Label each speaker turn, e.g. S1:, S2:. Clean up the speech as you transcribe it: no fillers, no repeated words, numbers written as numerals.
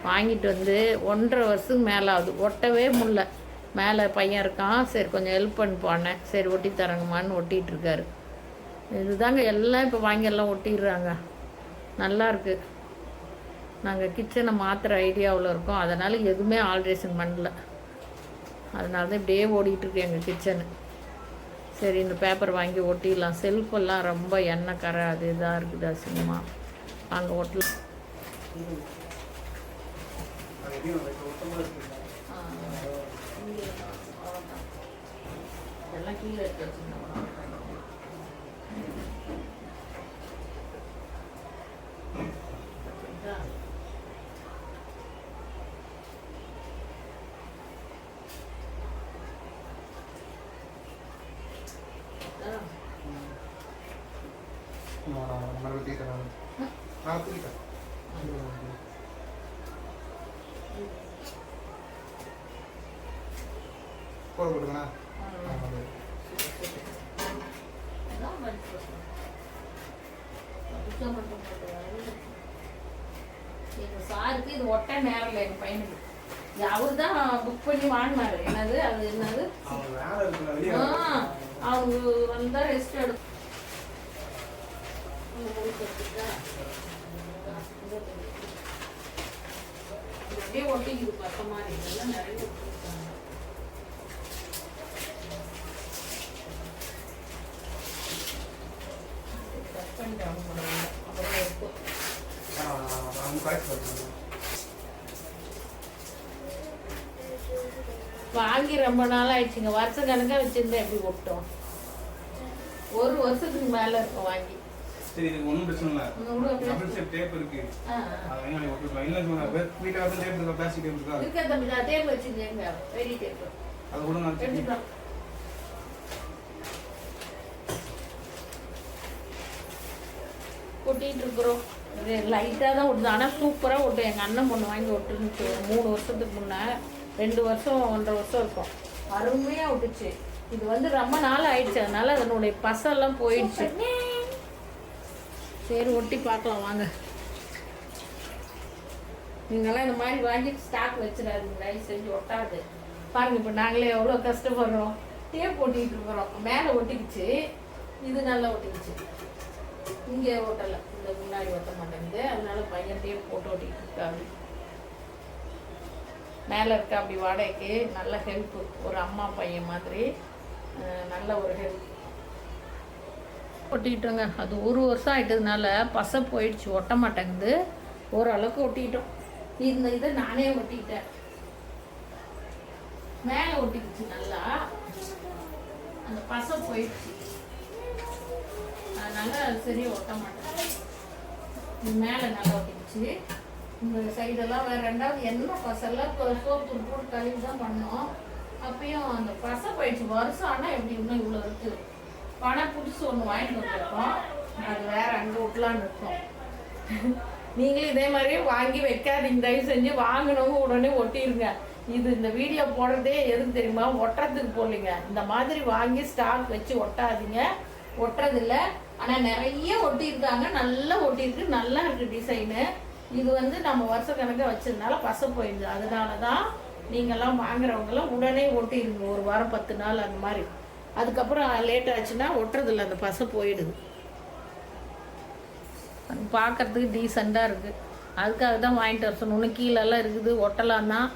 S1: வாங்கிட்டு வந்து 1.5 வருஷத்துக்கு மேலே ஆகுது, ஒட்டவே முடில. மேலே பையன் இருக்கான், சரி கொஞ்சம் ஹெல்ப் பண்ணி போனேன், சரி ஒட்டி தரங்கம்மான்னு ஒட்டிகிட்ருக்காரு. இதுதாங்க எல்லாம் இப்போ வாங்கி எல்லாம் ஒட்டிடுறாங்க. நல்லாயிருக்கு. நாங்கள் கிச்சனை மாற்றுற ஐடியாவில் இருக்கோம், அதனால் எதுவுமே ஆல்ட்ரேஷன் பண்ணல. அதனால தான் இப்படியே ஓடிட்டுருக்கு எங்கள் கிச்சனு. சரி இந்த பேப்பர் வாங்கி ஒட்டிடலாம். செல்ஃபெல்லாம் ரொம்ப எண்ணெய் கரை அது இதாக இருக்குது, அசிங்கமாக. அங்கே ஒட்டலாம். எல்லாம் கீழே எடுத்து வச்சுருந்தோம்.
S2: போடுங்கண்ணா.
S1: எங்கள் சாருக்கு இது ஒட்ட நேரம் இல்லை, எங்கள் பையனுக்கு. அவரு தான் புக் பண்ணி வாங்கினாரு. என்னது அது என்னது, அவங்க வந்தால் ரெஸ்ட் எடுக்கும். அப்படியே ஒட்டிக்குது பத்த மாதிரி. இதெல்லாம் நிறைய ஒட்டிருக்காங்க. கட் பண்ணிட்டு அப்புறம் இருக்கும். வாங்கி ரொம்ப நாள் ஆயிடுச்சுங்க. வருஷ கணக்காக வச்சிருந்தேன். எப்படி ஒட்டும்? 1 வருஷத்துக்கு மேல இருக்கும் வாங்கி.
S2: சரி, இது ஒன்றும் பிரச்சனை இல்லை. டபுள் ஷேப் டேப் இருக்கு, அதை வாங்கி ஒட்டிக்கலாம். இல்லை சொன்னால் வீட்டில் வந்து டேப் இருக்கா, பிளாஸ்டிக் டேப் இருக்கா?
S1: இருக்கு தம்பி, நான் டேப் வச்சுருந்தேங்க, பெரிய டேப்.
S2: அது கூட நான்
S1: எடுத்துக்கலாம். ஒட்டிகிட்டு இருக்கிறோம். லைட்டாக தான் ஒட்டுது, ஆனால் சூப்பராக ஒட்டும். எங்கள் அண்ணன் பொண்ணு வாங்கி ஒட்டுன்னு 3 வருஷத்துக்கு முன்னே, 2 வருஷம் 1.5 வருஷம் இருக்கும். அருமையாக ஒட்டுச்சு. இது வந்து ரொம்ப நாள் ஆயிடுச்சு, அதனால அதனுடைய பசெல்லாம் போயிடுச்சு. சரி ஒட்டி பார்க்கலாம் வாங்க. நீங்களாம் இந்த மாதிரி வாங்கி ஸ்டாக் வச்சிடாதீங்க, தயவு செஞ்சு ஒட்டாது. பாருங்கள், இப்போ நாங்களே எவ்வளோ கஷ்டப்படுறோம். டேப் ஒட்டிகிட்டு இருக்கிறோம். மேலே ஒட்டிக்கிச்சு, இது நல்லா ஒட்டிக்கிச்சு. இங்கே ஓட்டலை, இந்த முன்னாடி ஒட்ட மாட்டேங்குது. அதனால பையன் டேப் போட்டு ஓட்டிகிட்டு இருக்காரு. மேலே இருக்கா அப்படி வாடகைக்கு. நல்ல ஹெல்ப்பு, ஒரு அம்மா பையன் மாதிரி நல்ல ஒரு ஹெல்ப். ஒட்டிக்கிட்டோங்க. அது 1 வருஷம் ஆகிட்டதுனால பசை போயிடுச்சு, ஒட்ட மாட்டேங்குது. ஓரளவுக்கு ஒட்டிக்கிட்டோம். இந்த இதை நானே ஒட்டிக்கிட்டேன். மேலே ஒட்டிக்கிச்சு நல்லா, அந்த பசை போயிடுச்சு. அதனால சரியாக ஒட்ட மாட்டேன். மேலே நல்லா ஒட்டிக்கிச்சு. இந்த சைடெல்லாம் வேறு. ரெண்டாவது என்ன பசெல்லாம் இப்போ சோப்பு போட்டு கழுவி தான் பண்ணோம். அப்பயும் அந்த பசை போயிடுச்சு. வருஷம் ஆனால் எப்படி இன்னும் இவ்வளோ இருக்குது. பணம் புதுசு ஒன்று வாங்கிட்டு வந்துருக்கோம், அது வேறு அங்கே விட்லான்னு இருக்கோம். நீங்களும் இதே மாதிரியே வாங்கி வைக்காதீங்க, தயவு செஞ்சு. வாங்கினவங்க உடனே ஒட்டிடுங்க. இது இந்த வீடியோ போடுறதே எதுக்கு தெரியுமா? ஒட்டுறதுக்கு போடலிங்க. இந்த மாதிரி வாங்கி ஸ்டாக் வச்சு ஒட்டாதீங்க, ஒட்டுறதில்ல. ஆனால் நிறைய ஒட்டியிருக்காங்க, நல்லா ஒட்டியிருக்கு, நல்லா இருக்குது டிசைனு. இது வந்து நம்ம வருஷ கணக்காக வச்சதுனால பசை போயிடுது. அதனால தான் நீங்கள்லாம் வாங்குறவங்களாம் உடனே ஒட்டிடுங்க, 1 வாரம் 10 நாள் அந்த மாதிரி. அதுக்கப்புறம் லேட் ஆச்சுன்னா ஒட்டுறதில்ல, அந்த பசை போயிடுது. பார்க்குறதுக்கு டீசெண்டாக இருக்குது. அதுக்காக தான் வாங்கிட்டு வர சொன்னோம். இன்னும் கீழெல்லாம் இருக்குது, ஒட்டலாம் தான்.